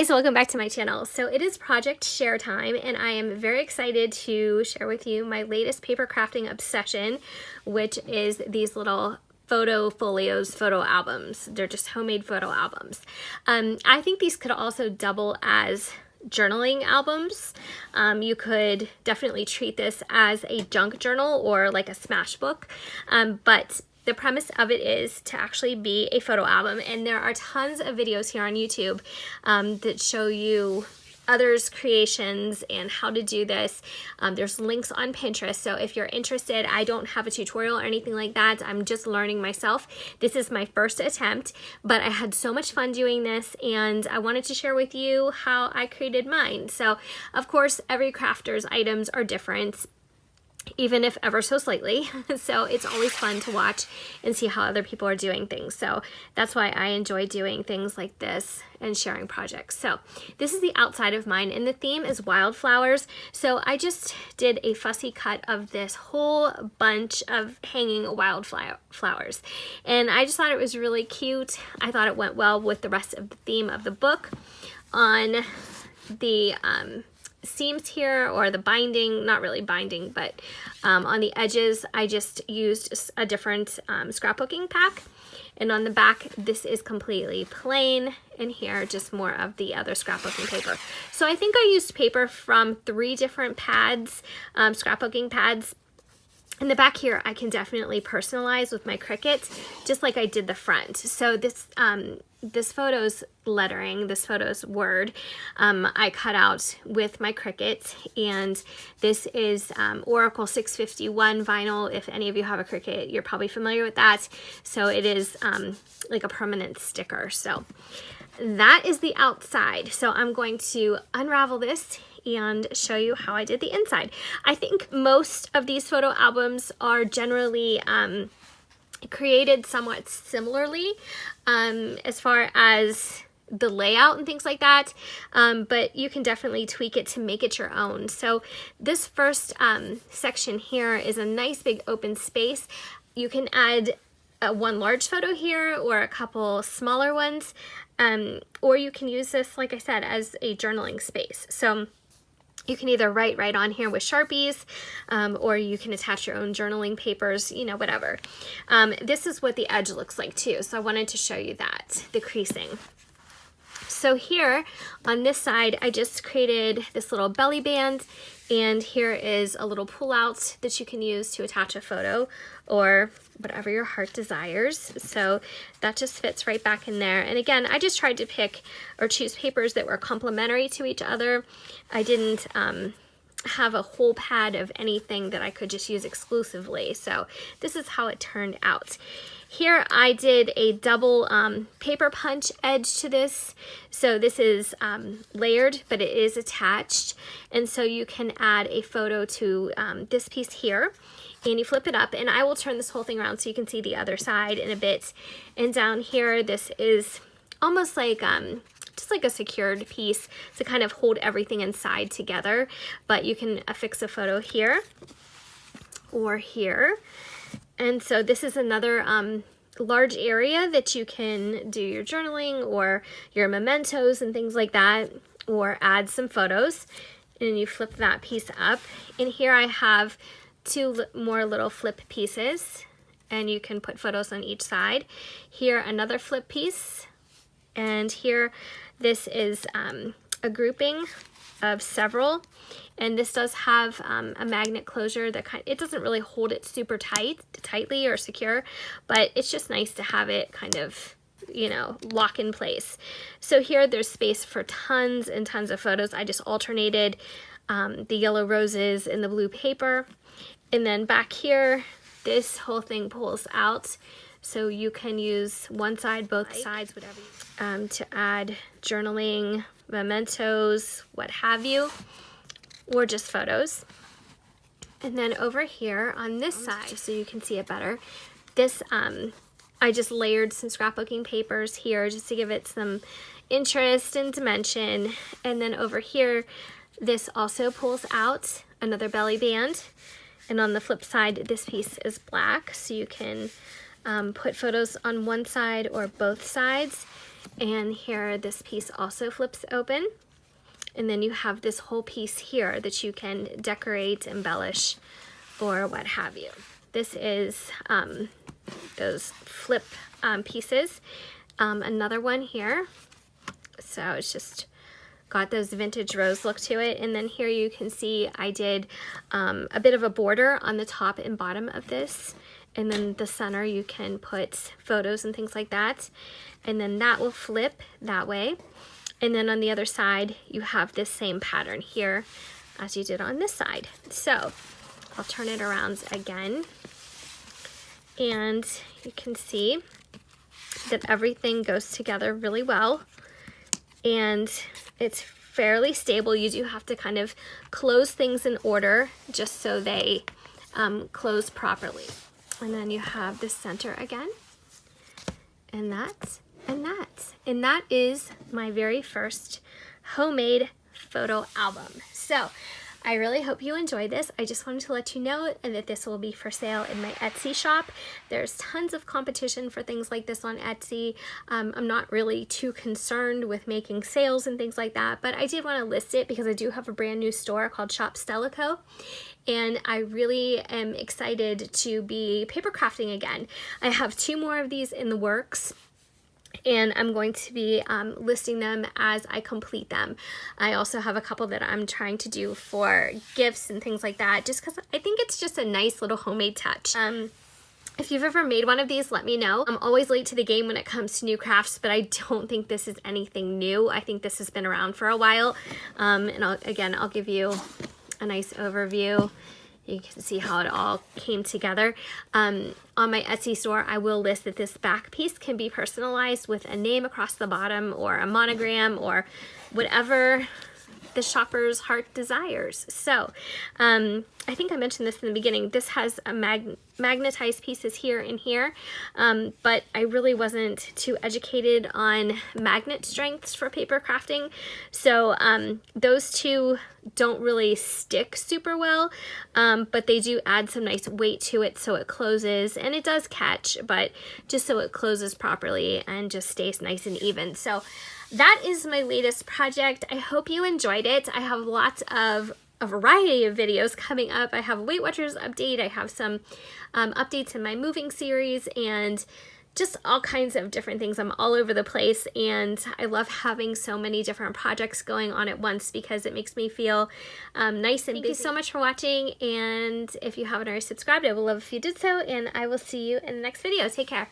guys, welcome back to my channel. So it is project share time and I am very excited to share with you my latest paper crafting obsession, which is these little photo folios, photo albums. They're just homemade photo albums. I think these could also double as journaling albums. You could definitely treat this as a junk journal or like a smash book, but the premise of it is to actually be a photo album, and there are tons of videos here on YouTube that show you others' creations and how to do this. There's links on Pinterest, so if you're interested, I don't have a tutorial or anything like that. I'm just learning myself. This is my first attempt, but I had so much fun doing this, and I wanted to share with you how I created mine. So, of course, every crafter's items are different, even if ever so slightly. So it's always fun to watch and see how other people are doing things. So that's why I enjoy doing things like this and sharing projects. So this is the outside of mine, and the theme is wildflowers. So I just did a fussy cut of this whole bunch of hanging wildflowers. And I just thought it was really cute. I thought it went well with the rest of the theme of the book. On the seams here, or the binding, not really binding, but on the edges I just used a different scrapbooking pack, and on the back this is completely plain, and here just more of the other scrapbooking paper. So I think I used paper from 3 different pads, scrapbooking pads. In the back here, I can definitely personalize with my Cricut, just like I did the front. So this photo's lettering, this photo's word, I cut out with my Cricut, and this is Oracle 651 vinyl. If any of you have a Cricut, you're probably familiar with that. So it is like a permanent sticker. So that is the outside. So I'm going to unravel this and show you how I did the inside. I think most of these photo albums are generally created somewhat similarly as far as the layout and things like that, but you can definitely tweak it to make it your own. So this first section here is a nice big open space. You can add one large photo here or a couple smaller ones, or you can use this, like I said, as a journaling space. So you can either write right on here with Sharpies, or you can attach your own journaling papers, you know, whatever. This is what the edge looks like too, so I wanted to show you that, the creasing. So here on this side, I just created this little belly band, and here is a little pull-out that you can use to attach a photo or whatever your heart desires. So that just fits right back in there. And again, I just tried to pick or choose papers that were complementary to each other. I didn't have a whole pad of anything that I could just use exclusively. So this is how it turned out. Here I did a double paper punch edge to this. So this is layered, but it is attached. And so you can add a photo to this piece here, and you flip it up, and I will turn this whole thing around so you can see the other side in a bit. And down here, this is almost like just like a secured piece to kind of hold everything inside together, but you can affix a photo here or here. And so this is another large area that you can do your journaling or your mementos and things like that, or add some photos. And you flip that piece up. And here I have 2 more little flip pieces, and you can put photos on each side. Here another flip piece, and here this is a grouping of several, and this does have a magnet closure that it doesn't really hold it super tightly or secure, but it's just nice to have it kind of, you know, lock in place. So here there's space for tons and tons of photos. I just alternated the yellow roses and the blue paper. And then back here, this whole thing pulls out, so you can use one side, both sides, whatever, to add journaling, mementos, what have you, or just photos. And then over here on this side, just so you can see it better, this I just layered some scrapbooking papers here just to give it some interest and dimension. And then over here, this also pulls out, another belly band. And on the flip side, this piece is black, so you can put photos on one side or both sides. And here, this piece also flips open. And then you have this whole piece here that you can decorate, embellish, or what have you. This is those flip pieces. Another one here. So it's just got those vintage rose look to it. And then here you can see I did a bit of a border on the top and bottom of this. And then the center you can put photos and things like that. And then that will flip that way. And then on the other side, you have this same pattern here as you did on this side. So I'll turn it around again. And you can see that everything goes together really well. And it's fairly stable. You do have to kind of close things in order just so they close properly. And then you have the center again. And that. And that is my very first homemade photo album. So I really hope you enjoyed this. I just wanted to let you know that this will be for sale in my Etsy shop. There's tons of competition for things like this on Etsy. I'm not really too concerned with making sales and things like that, but I did want to list it because I do have a brand new store called Shop Stellico. And I really am excited to be paper crafting again. I have 2 more of these in the works. And I'm going to be listing them as I complete them. I also have a couple that I'm trying to do for gifts and things like that, just because I think it's just a nice little homemade touch. If you've ever made one of these, let me know. I'm always late to the game when it comes to new crafts, but I don't think this is anything new. I think this has been around for a while. And I'll give you a nice overview. You can see how it all came together. On my Etsy store, I will list that this back piece can be personalized with a name across the bottom or a monogram or whatever the shopper's heart desires. So I think I mentioned this in the beginning. This has a magnetized pieces here and here, but I really wasn't too educated on magnet strengths for paper crafting. So those two don't really stick super well, but they do add some nice weight to it so it closes, and it does catch, but just so it closes properly and just stays nice and even. So that is my latest project. I hope you enjoyed it. I have lots of a variety of videos coming up. I have a Weight Watchers update. I have some updates in my moving series and just all kinds of different things. I'm all over the place, and I love having so many different projects going on at once because it makes me feel nice and busy. Thank you so much for watching, and if you haven't already subscribed, I would love if you did so, and I will see you in the next video. Take care.